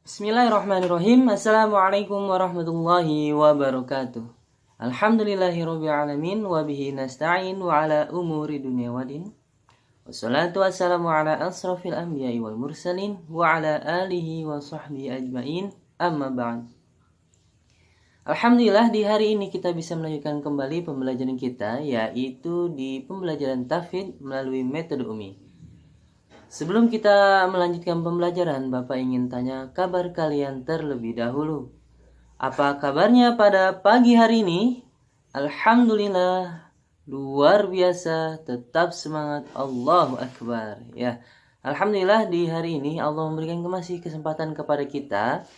Bismillahirrahmanirrahim. Assalamualaikum warahmatullahi wabarakatuh. Alhamdulillahirabbil alamin wa bihi nasta'in wa ala umuri dunya waddin. Wassalatu wassalamu ala asrafil anbiya'i wal mursalin wa ala alihi wa sahbihi ajmain. Amma ba'd. Alhamdulillah di hari ini kita bisa melanjutkan kembali pembelajaran kita, yaitu di pembelajaran tajwid melalui metode Umi. Sebelum kita melanjutkan pembelajaran, Bapak ingin tanya kabar kalian terlebih dahulu. Apa kabarnya pada pagi hari ini? Alhamdulillah, luar biasa, tetap semangat, Allahu Akbar. Ya, Alhamdulillah di hari ini Allah memberikan kesempatan kepada kita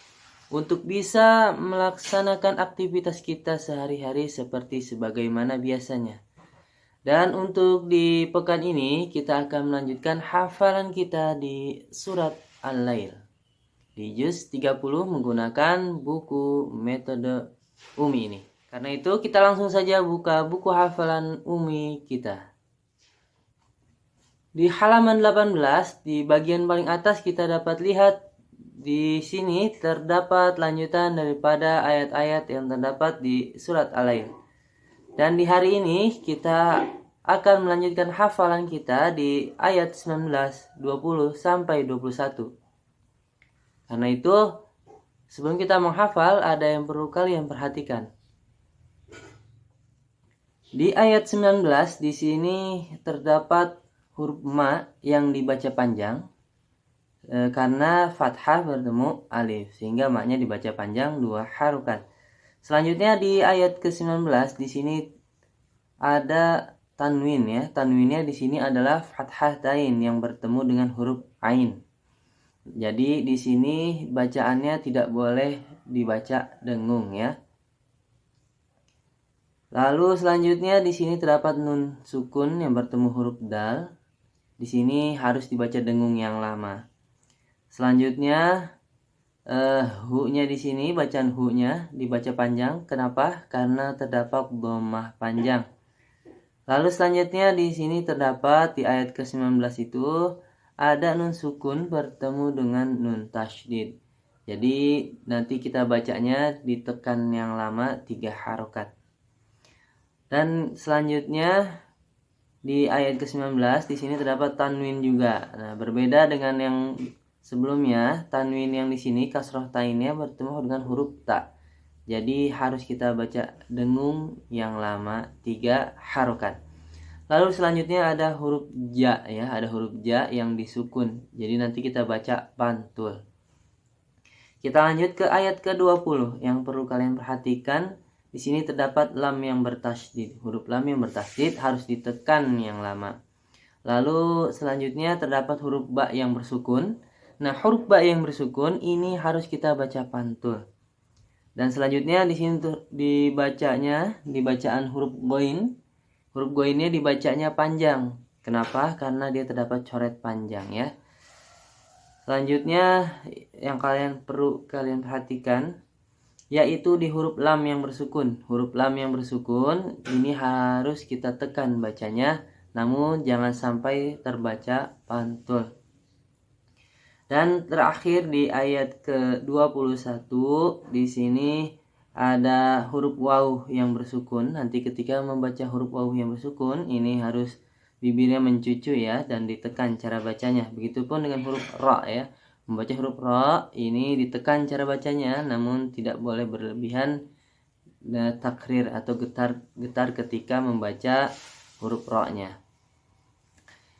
untuk bisa melaksanakan aktivitas kita sehari-hari seperti sebagaimana biasanya. Dan untuk di pekan ini kita akan melanjutkan hafalan kita di surat Al-Lail di juz 30 menggunakan buku metode Umi ini. Karena itu kita langsung saja buka buku hafalan Umi kita. Di halaman 18 di bagian paling atas kita dapat lihat di sini terdapat lanjutan daripada ayat-ayat yang terdapat di surat Al-Lail. Dan di hari ini kita akan melanjutkan hafalan kita di ayat 19, 20 sampai 21. Karena itu, sebelum kita menghafal ada yang perlu kalian perhatikan. Di ayat 19 di sini terdapat huruf ma yang dibaca panjang karena fathah bertemu alif sehingga ma-nya dibaca panjang 2 harokat. Selanjutnya di ayat ke-19 di sini ada tanwin ya. Tanwinnya di sini adalah fathah tain yang bertemu dengan huruf ain. Jadi di sini bacaannya tidak boleh dibaca dengung ya. Lalu selanjutnya di sini terdapat nun sukun yang bertemu huruf dal. Di sini harus dibaca dengung yang lama. Selanjutnya hu-nya di sini bacaan hu-nya dibaca panjang. Kenapa? Karena terdapat dhammah panjang. Lalu selanjutnya di sini terdapat di ayat ke-19 itu ada nun sukun bertemu dengan nun tasydid. Jadi nanti kita bacanya ditekan yang lama 3 harokat. Dan selanjutnya di ayat ke-19 di sini terdapat tanwin juga. Nah, berbeda dengan yang sebelumnya, tanwin yang di sini kasroh tainnya bertemu dengan huruf ta. Jadi harus kita baca dengung yang lama 3 harokat. Lalu selanjutnya ada huruf ja ya, ada huruf ja yang disukun. Jadi nanti kita baca pantul. Kita lanjut ke ayat ke-20 yang perlu kalian perhatikan. Di sini terdapat lam yang bertasydid. Huruf lam yang bertasydid harus ditekan yang lama. Lalu selanjutnya terdapat huruf ba yang bersukun. Nah, huruf ba yang bersukun ini harus kita baca pantul. Dan selanjutnya di sini di bacaan huruf ghain. Huruf ghainnya dibacanya panjang. Kenapa? Karena dia terdapat coret panjang ya. Selanjutnya yang perlu kalian perhatikan yaitu di huruf lam yang bersukun. Huruf lam yang bersukun ini harus kita tekan bacanya, namun jangan sampai terbaca pantul. Dan terakhir di ayat ke-21 di sini ada huruf waw yang bersukun. Nanti ketika membaca huruf waw yang bersukun ini harus bibirnya mencucu ya dan ditekan cara bacanya. Begitupun dengan huruf ra ya. Membaca huruf ra ini ditekan cara bacanya, namun tidak boleh berlebihan takrir atau getar ketika membaca huruf ra-nya.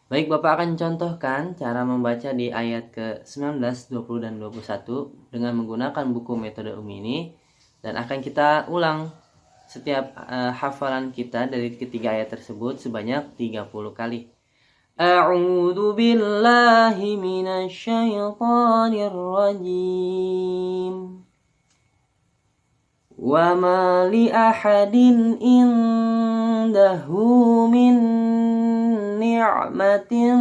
Baik, Bapak akan contohkan cara membaca di ayat ke-19, 20 dan 21 dengan menggunakan buku metode Umi ini, dan akan kita ulang setiap hafalan kita dari ketiga ayat tersebut sebanyak 30 kali. A'udzu billahi minasyaitonir rajim. Wa ma li ahadin indahu min ni'matin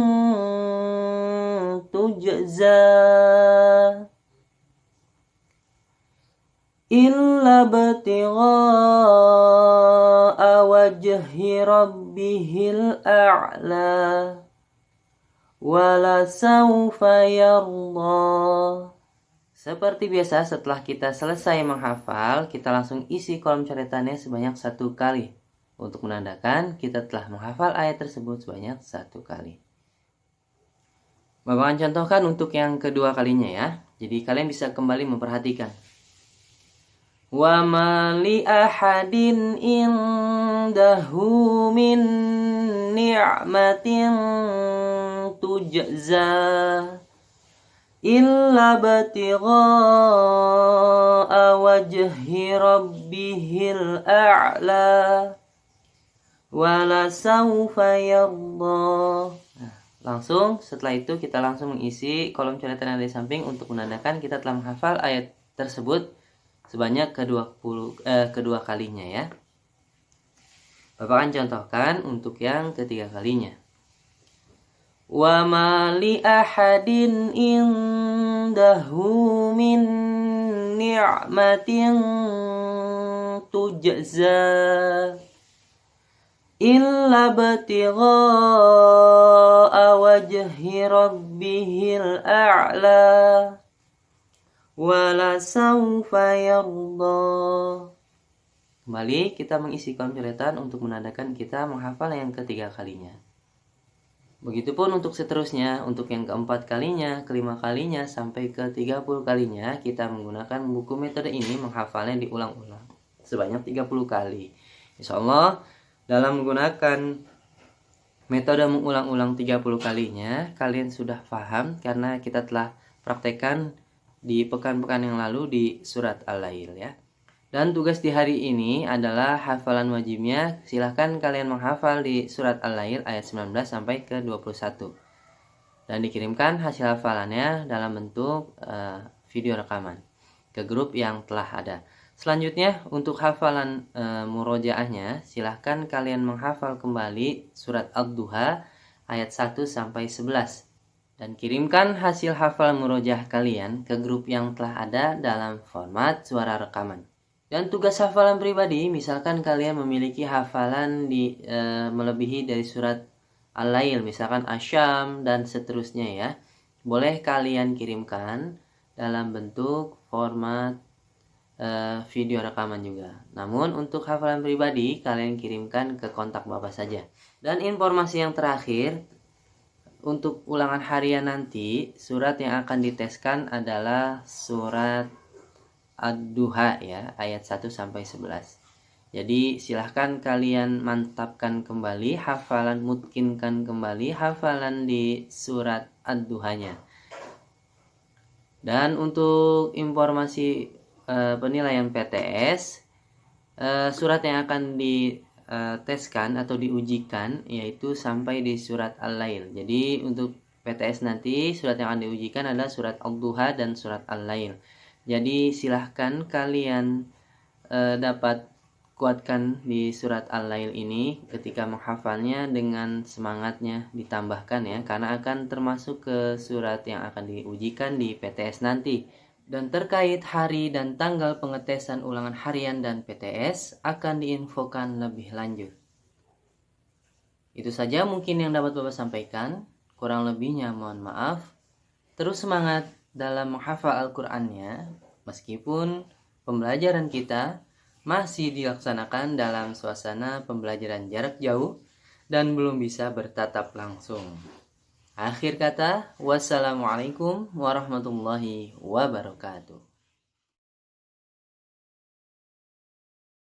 tujza illa ibtigha'a wajhi rabbihil a'la wala sawfa yarda. Seperti biasa, setelah kita selesai menghafal, kita langsung isi kolom coretannya sebanyak 1 kali. Untuk menandakan kita telah menghafal ayat tersebut sebanyak 1 kali. Bapak akan contohkan untuk yang kedua kalinya ya. Jadi kalian bisa kembali memperhatikan. Wa ma li ahadin indahu min ni'matin tujza illa batigha'a wajhi rabbihil a'la wala sawfa yarda. Langsung setelah itu kita langsung mengisi kolom coretan yang ada di samping untuk menandakan kita telah menghafal ayat tersebut sebanyak kedua kalinya ya. Bapak akan contohkan untuk yang ketiga kalinya. Wa ma li ahadin indahu min ni'matin tujza illa batigha'a wajhi rabbihil a'la wala sawfa yarda. Kembali kita mengisi kolom coretan untuk menandakan kita menghafal yang ketiga kalinya. Begitupun untuk seterusnya, untuk yang keempat kalinya, kelima kalinya, sampai ke 30 kalinya, kita menggunakan buku metode ini menghafalnya diulang-ulang sebanyak 30 kali. Insya Allah, dalam menggunakan metode mengulang-ulang 30 kalinya, kalian sudah paham karena kita telah praktekkan di pekan-pekan yang lalu di surat Al-Lail ya. Dan tugas di hari ini adalah hafalan wajibnya. Silahkan kalian menghafal di surat Al-Lail ayat 19 sampai ke 21. Dan dikirimkan hasil hafalannya dalam bentuk video rekaman ke grup yang telah ada. Selanjutnya untuk hafalan murojaahnya, silahkan kalian menghafal kembali surat Ad-Duha ayat 1 sampai 11 dan kirimkan hasil hafal murojaah kalian ke grup yang telah ada dalam format suara rekaman. Dan tugas hafalan pribadi, misalkan kalian memiliki hafalan di melebihi dari surat Al-Lail, misalkan Asyam dan seterusnya ya, boleh kalian kirimkan dalam bentuk format video rekaman juga. Namun untuk hafalan pribadi kalian kirimkan ke kontak Bapak saja. Dan informasi yang terakhir, untuk ulangan harian nanti surat yang akan diteskan adalah surat Ad-Duha ya, ayat 1 sampai 11. Jadi silahkan kalian mantapkan kembali hafalan, mutkinkan kembali hafalan di surat Ad-Duhanya. Dan untuk informasi penilaian PTS, surat yang akan diteskan atau diujikan yaitu sampai di surat Al-Lail. Jadi untuk PTS nanti surat yang akan diujikan adalah surat Al-Duha dan surat Al-Lail. Jadi silahkan kalian dapat kuatkan di surat Al-Lail ini ketika menghafalnya dengan semangatnya ditambahkan ya, karena akan termasuk ke surat yang akan diujikan di PTS nanti. Dan terkait hari dan tanggal pengetesan ulangan harian dan PTS akan diinfokan lebih lanjut. Itu saja mungkin yang dapat Bapak sampaikan. Kurang lebihnya mohon maaf. Terus semangat dalam menghafal Al-Qur'annya, meskipun pembelajaran kita masih dilaksanakan dalam suasana pembelajaran jarak jauh dan belum bisa bertatap langsung. Akhir kata, wassalamualaikum warahmatullahi wabarakatuh.